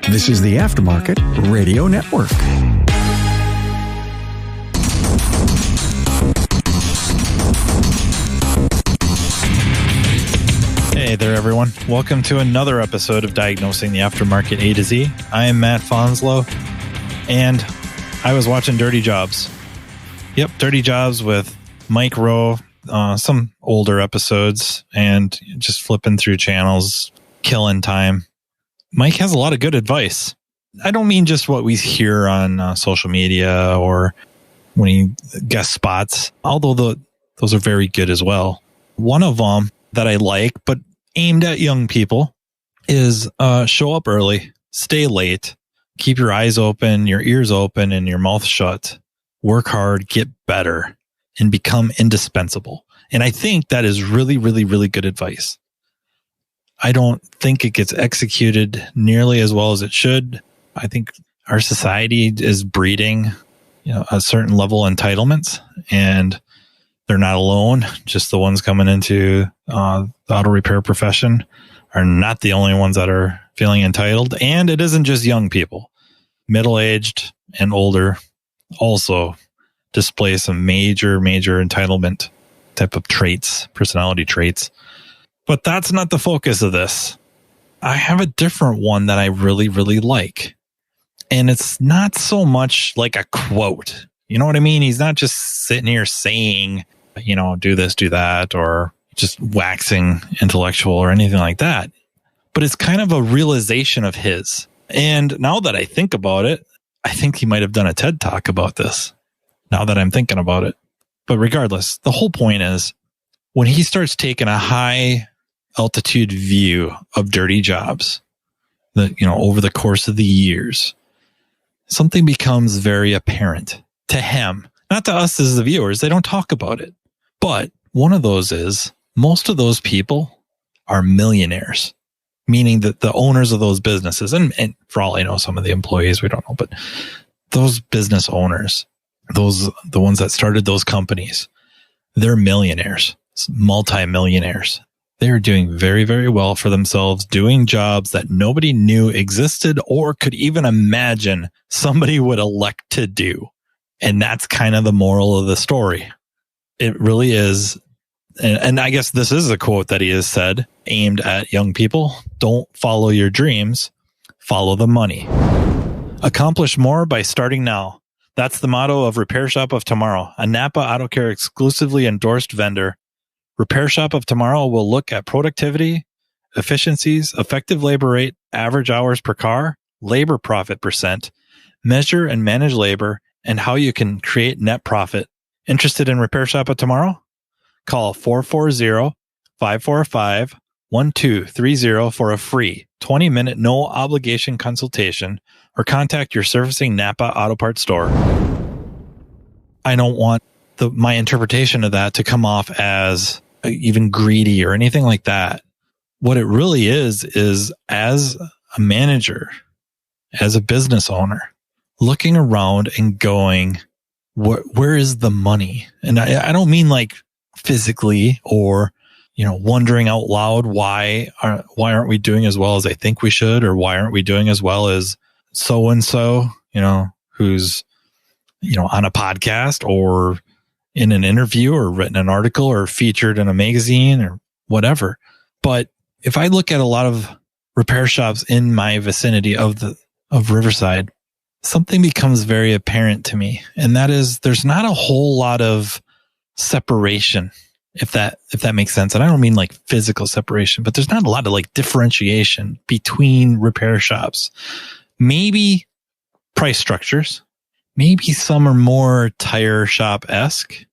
This is the Aftermarket Radio Network. Hey there, everyone. Welcome to another episode of Diagnosing the Aftermarket A to Z. I am Matt Fonslow, and I was watching Dirty Jobs. Yep, Dirty Jobs with Mike Rowe, some older episodes, and just flipping through channels, killing time. Mike has a lot of good advice. I don't mean just what we hear on social media or when he guest spots, although those are very good as well. One of them that I like, but aimed at young people, is show up early, stay late, keep your eyes open, your ears open, and your mouth shut. Work hard, get better, and become indispensable. And I think that is really, really, really good advice. I don't think it gets executed nearly as well as it should. I think our society is breeding, a certain level of entitlements, and they're not alone. Just the ones coming into the auto repair profession are not the only ones that are feeling entitled. And it isn't just young people. Middle-aged and older also display some major entitlement type of traits, personality traits. But that's not the focus of this. I have a different one that I really, really like. And it's not so much like a quote. You know what I mean? He's not just sitting here saying, do this, do that, or just waxing intellectual or anything like that. But it's kind of a realization of his. And now that I think about it, I think he might have done a TED Talk about this, now that I'm thinking about it. But regardless, the whole point is when he starts taking a high altitude view of Dirty Jobs, over the course of the years, something becomes very apparent to him, not to us as the viewers. They don't talk about it. But one of those is most of those people are millionaires, meaning that the owners of those businesses, and for all I know, some of the employees, we don't know, but those business owners, the ones that started those companies, they're millionaires, multi-millionaires. They're doing very, very well for themselves, doing jobs that nobody knew existed or could even imagine somebody would elect to do. And that's kind of the moral of the story. It really is. And I guess this is a quote that he has said aimed at young people. Don't follow your dreams, follow the money. Accomplish more by starting now. That's the motto of Repair Shop of Tomorrow, a Napa Auto Care exclusively endorsed vendor. Repair Shop of Tomorrow will look at productivity, efficiencies, effective labor rate, average hours per car, labor profit percent, measure and manage labor, and how you can create net profit. Interested in Repair Shop of Tomorrow? Call 440-545-1230 for a free 20-minute no obligation consultation, or contact your servicing Napa Auto Parts store. I don't want my interpretation of that to come off as even greedy or anything like that. What it really is as a manager, as a business owner, looking around and going, where is the money? And I don't mean like physically or, wondering out loud, why aren't we doing as well as I think we should? Or why aren't we doing as well as so-and-so, who's, on a podcast or in an interview or written an article or featured in a magazine or whatever. But if I look at a lot of repair shops in my vicinity of Riverside, something becomes very apparent to me. And that is, there's not a whole lot of separation, if that makes sense. And I don't mean like physical separation, but there's not a lot of like differentiation between repair shops. Maybe price structures. Maybe some are more tire shop-esque,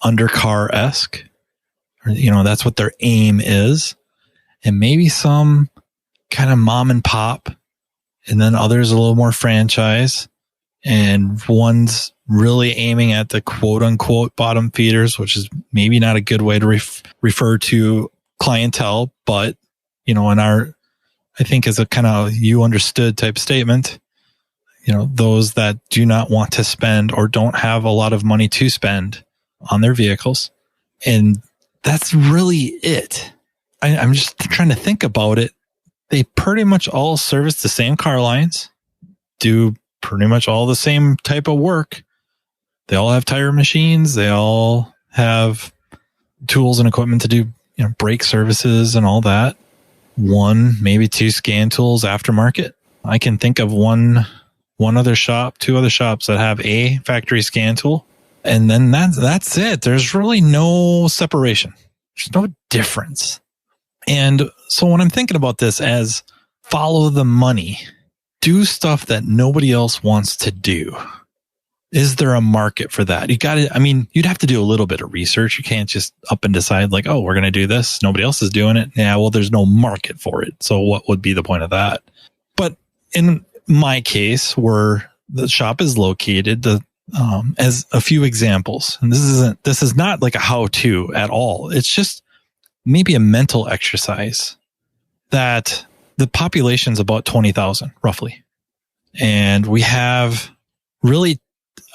undercar-esque. That's what their aim is. And maybe some kind of mom and pop. And then others a little more franchise. And one's really aiming at the quote unquote bottom feeders, which is maybe not a good way to refer to clientele, but, in I think as a kind of you understood type statement, those that do not want to spend or don't have a lot of money to spend on their vehicles. And that's really it. I'm just trying to think about it They pretty much all service the same car lines, do pretty much all the same type of work. They all have tire machines. They all have tools and equipment to do, brake services and all that. One, maybe two scan tools aftermarket. I can think of two other shops that have a factory scan tool. And then that's it. There's really no separation. There's no difference. And so when I'm thinking about this as follow the money, do stuff that nobody else wants to do. Is there a market for that? You'd have to do a little bit of research. You can't just up and decide like, oh, we're going to do this. Nobody else is doing it. Yeah, well, there's no market for it. So what would be the point of that? But in my case, where the shop is located, as a few examples, and this is not like a how-to at all. It's just maybe a mental exercise that the population's about 20,000 roughly. And we have really,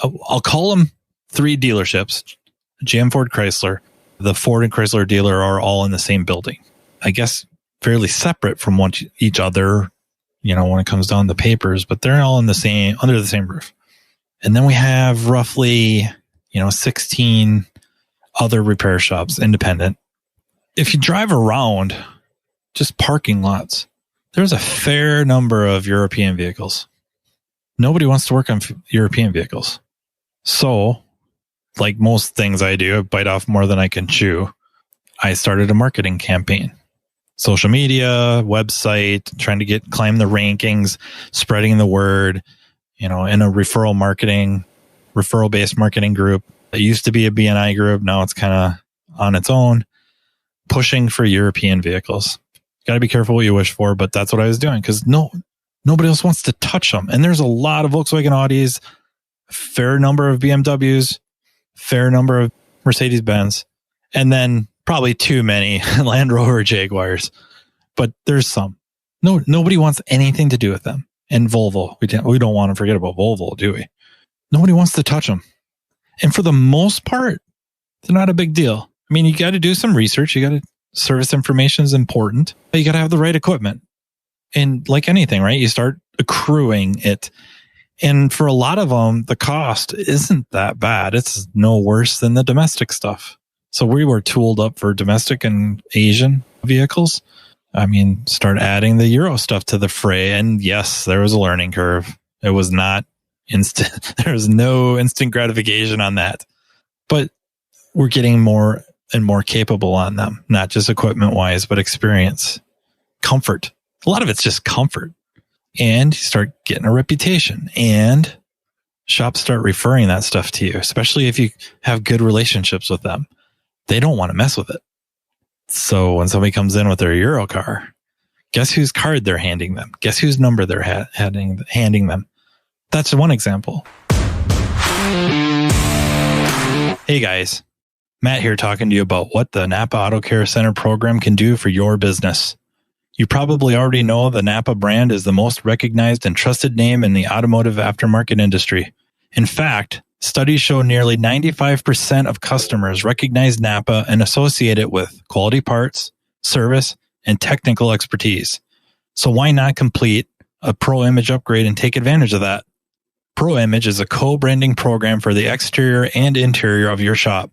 I'll call them 3 dealerships, GM, Ford, Chrysler. The Ford and Chrysler dealer are all in the same building. I guess fairly separate from each other, when it comes down to papers, but they're all under the same roof. And then we have roughly, 16 other repair shops, independent. If you drive around just parking lots, there's a fair number of European vehicles. Nobody wants to work on European vehicles. So, like most things I do, I bite off more than I can chew. I started a marketing campaign. Social media, website, trying to climb the rankings, spreading the word, in a referral-based marketing group. It used to be a BNI group. Now it's kind of on its own, pushing for European vehicles. Got to be careful what you wish for, but that's what I was doing because nobody else wants to touch them. And there's a lot of Volkswagen Audis, a fair number of BMWs, fair number of Mercedes-Benz, and then probably too many Land Rover Jaguars. But there's some. Nobody wants anything to do with them. And Volvo, we don't want to forget about Volvo, do we? Nobody wants to touch them. And for the most part, they're not a big deal. I mean, you got to do some research. Service information is important. But you got to have the right equipment. And like anything, right? You start accruing it. And for a lot of them, the cost isn't that bad. It's no worse than the domestic stuff. So we were tooled up for domestic and Asian vehicles. Start adding the Euro stuff to the fray. And yes, there was a learning curve. It was not instant. There was no instant gratification on that. But we're getting more and more capable on them, not just equipment wise, but experience, comfort. A lot of it's just comfort. And you start getting a reputation, and shops start referring that stuff to you, especially if you have good relationships with them. They don't want to mess with it. So when somebody comes in with their Euro car, guess whose card they're handing them? Guess whose number they're handing them? That's one example. Hey guys, Matt here talking to you about what the Napa Auto Care Center program can do for your business. You probably already know the Napa brand is the most recognized and trusted name in the automotive aftermarket industry. In fact, studies show nearly 95% of customers recognize Napa and associate it with quality parts, service, and technical expertise. So why not complete a Pro Image upgrade and take advantage of that? Pro Image is a co-branding program for the exterior and interior of your shop.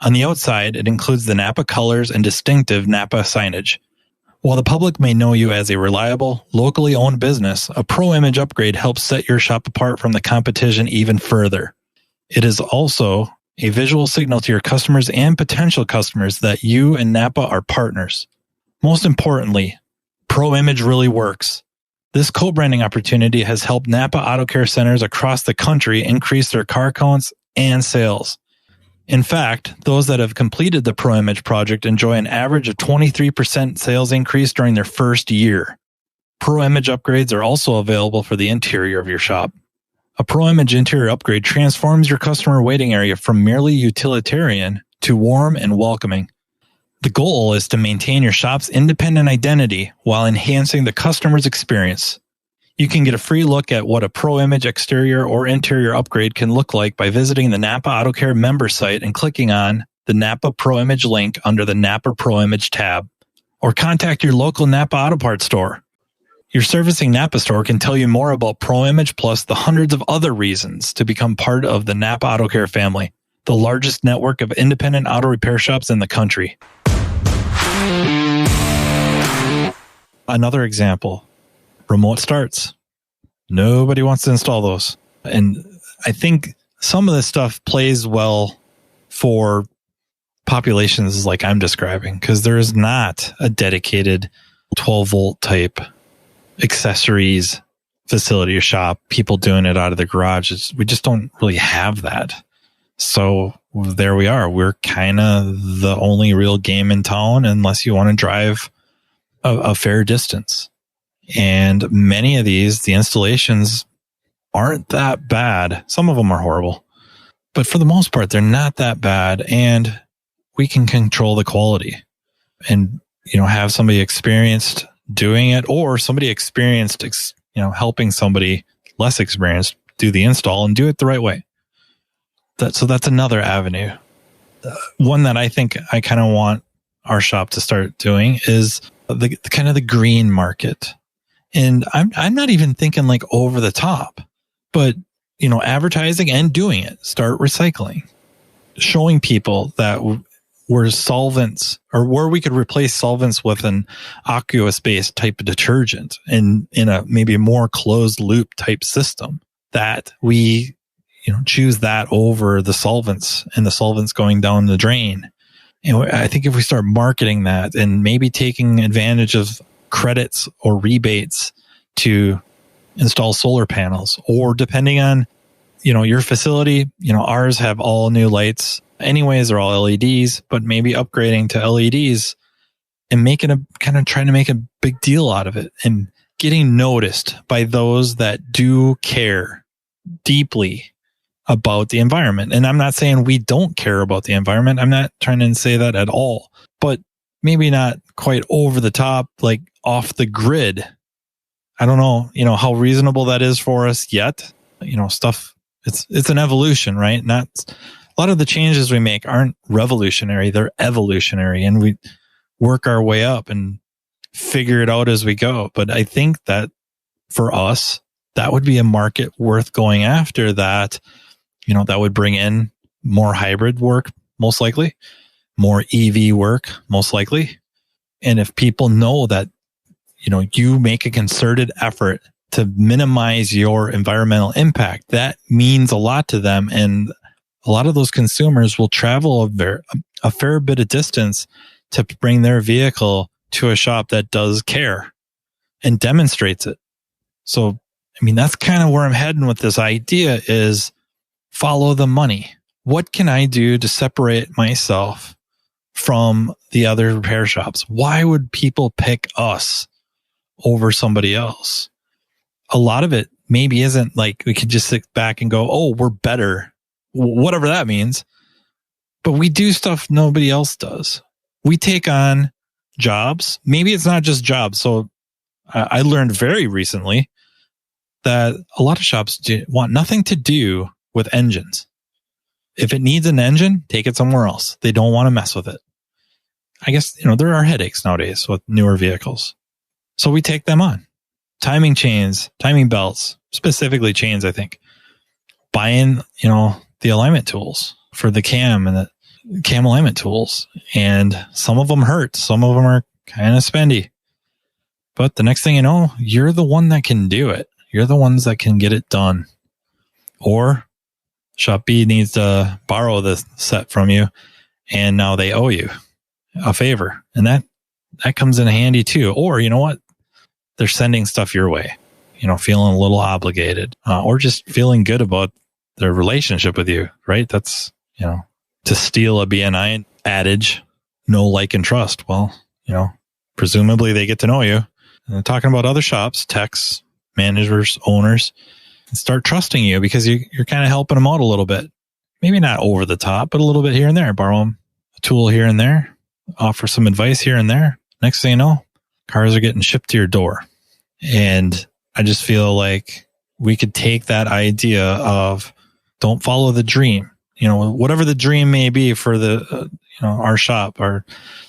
On the outside, it includes the Napa colors and distinctive Napa signage. While the public may know you as a reliable, locally owned business, a Pro Image upgrade helps set your shop apart from the competition even further. It is also a visual signal to your customers and potential customers that you and Napa are partners. Most importantly, Pro Image really works. This co-branding opportunity has helped Napa Auto Care Centers across the country increase their car counts and sales. In fact, those that have completed the Pro Image project enjoy an average of 23% sales increase during their first year. Pro Image upgrades are also available for the interior of your shop. A Pro Image interior upgrade transforms your customer waiting area from merely utilitarian to warm and welcoming. The goal is to maintain your shop's independent identity while enhancing the customer's experience. You can get a free look at what a Pro Image exterior or interior upgrade can look like by visiting the Napa Auto Care member site and clicking on the Napa Pro Image link under the Napa Pro Image tab. Or contact your local Napa Auto Parts store. Your servicing Napa store can tell you more about Pro Image plus the hundreds of other reasons to become part of the Napa Auto Care family, the largest network of independent auto repair shops in the country. Another example, remote starts. Nobody wants to install those. And I think some of this stuff plays well for populations like I'm describing, because there is not a dedicated 12 volt type accessories facility or shop, people doing it out of the garage. We just don't really have that. So there we are. We're kind of the only real game in town, unless you want to drive a fair distance. And many of these, the installations aren't that bad. Some of them are horrible, but for the most part, they're not that bad. And we can control the quality and, have somebody experienced doing it, or somebody experienced, helping somebody less experienced do the install and do it the right way. So that's another avenue. One that I think I kind of want our shop to start doing is the kind of the green market. And I'm not even thinking like over the top, but advertising and doing it. Start recycling, showing people that we're solvents, or where we could replace solvents with an aqueous based type of detergent in a maybe a more closed loop type system, that we choose that over the solvents, and the solvents going down the drain. And I think if we start marketing that, and maybe taking advantage of credits or rebates to install solar panels, or depending on, your facility, ours have all new lights. Anyways, they're all LEDs, but maybe upgrading to LEDs and trying to make a big deal out of it, and getting noticed by those that do care deeply about the environment. And I'm not saying we don't care about the environment. I'm not trying to say that at all, but maybe not quite over the top, like off the grid. I don't know, how reasonable that is for us yet. Stuff, it's an evolution, right? Not a lot of the changes we make aren't revolutionary, they're evolutionary, and we work our way up and figure it out as we go. But I think that for us, that would be a market worth going after, that that would bring in more hybrid work, most likely, more EV work, most likely. And if people know that, you make a concerted effort to minimize your environmental impact, that means a lot to them. And a lot of those consumers will travel a fair bit of distance to bring their vehicle to a shop that does care and demonstrates it. So, that's kind of where I'm heading with this idea, is follow the money. What can I do to separate myself from the other repair shops? Why would people pick us over somebody else? A lot of it maybe isn't like we could just sit back and go, oh, we're better, whatever that means. But we do stuff nobody else does. We take on jobs. Maybe it's not just jobs. So I learned very recently that a lot of shops want nothing to do with engines. If it needs an engine, take it somewhere else. They don't want to mess with it. I guess, there are headaches nowadays with newer vehicles. So we take them on. Timing chains, timing belts, specifically chains, I think. Buying, the alignment tools for the cam and the cam alignment tools. And some of them hurt. Some of them are kind of spendy. But the next thing you know, you're the one that can do it. You're the ones that can get it done. Or Shop B needs to borrow this set from you, and now they owe you a favor. And that comes in handy too. Or, what? They're sending stuff your way, feeling a little obligated, or just feeling good about their relationship with you, right? That's, to steal a BNI adage, know, like, and trust. Well, presumably they get to know you. And they're talking about other shops, techs, managers, owners, and start trusting you because you're kind of helping them out a little bit. Maybe not over the top, but a little bit here and there. Borrow them a tool here and there, offer some advice here and there. Next thing you know, cars are getting shipped to your door. And I just feel like we could take that idea of don't follow the dream, whatever the dream may be for the, our shop, our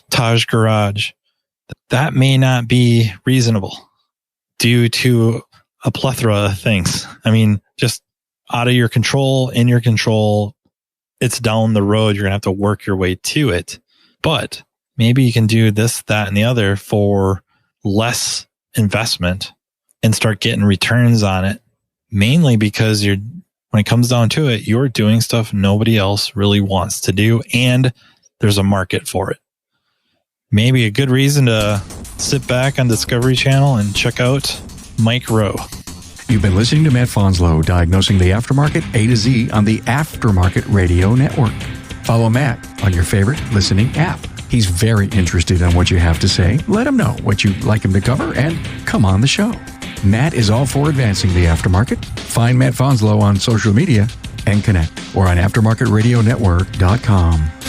Taj garage, that may not be reasonable. due to a plethora of things. I mean, just out of your control, in your control, it's down the road. You're going to have to work your way to it. But maybe you can do this, that, and the other for less investment and start getting returns on it. Mainly because when it comes down to it, you're doing stuff nobody else really wants to do, and there's a market for it. Maybe a good reason to sit back on Discovery Channel and check out Mike Rowe. You've been listening to Matt Fonslow, diagnosing the aftermarket A to Z on the Aftermarket Radio Network. Follow Matt on your favorite listening app. He's very interested in what you have to say. Let him know what you'd like him to cover and come on the show. Matt is all for advancing the aftermarket. Find Matt Fonslow on social media and connect or on aftermarketradionetwork.com.